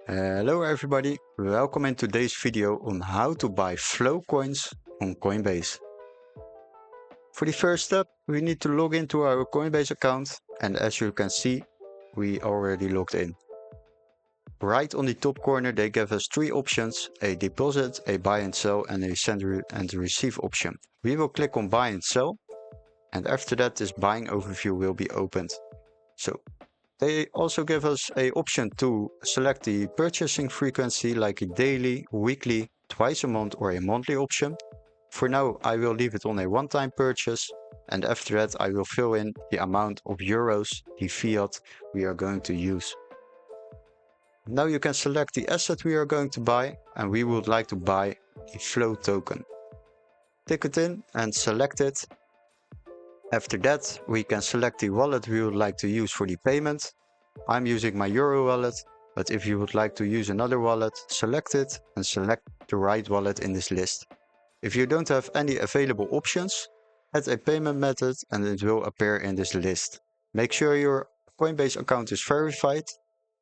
Hello everybody, welcome in today's video on how to buy flow coins on Coinbase. For the first step, we need to log into our Coinbase account, and as you can see, we already logged in. Right on the top corner they give us three options: a deposit, a buy and sell, and a send and receive option. We will click on buy and sell, and after that this buying overview will be opened. So they also give us an option to select the purchasing frequency, like a daily, weekly, twice a month or a monthly option. For now I will leave it on a one-time purchase, and after that I will fill in the amount of euros, the fiat we are going to use. Now you can select the asset we are going to buy, and we would like to buy the flow token. Tick it in and select it. After that we can select the wallet we would like to use for the payment. I'm using my Euro wallet, but if you would like to use another wallet, select it and select the right wallet in this list. If you don't have any available options, add a payment method and it will appear in this list. Make sure your Coinbase account is verified,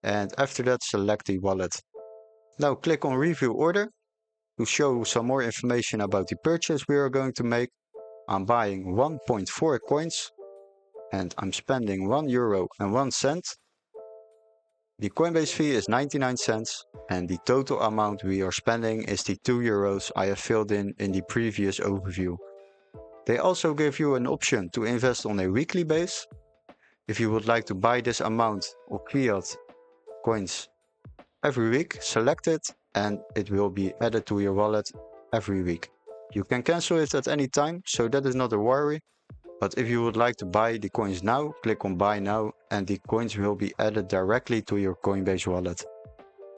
and after that select the wallet. Now click on review order to show some more information about the purchase we are going to make. I'm buying 1.4 coins and I'm spending €1 and 1 cent. The Coinbase fee is 99 cents and the total amount we are spending is the €2 I have filled in the previous overview. They also give you an option to invest on a weekly base. If you would like to buy this amount of fiat coins every week, select it and it will be added to your wallet every week. You can cancel it at any time, so that is not a worry. But if you would like to buy the coins now, click on buy now and the coins will be added directly to your Coinbase wallet.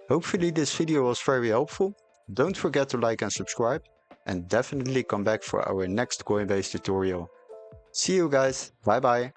Hopefully this video was very helpful. Don't forget to like and subscribe, and definitely come back for our next Coinbase tutorial. See you guys, bye bye.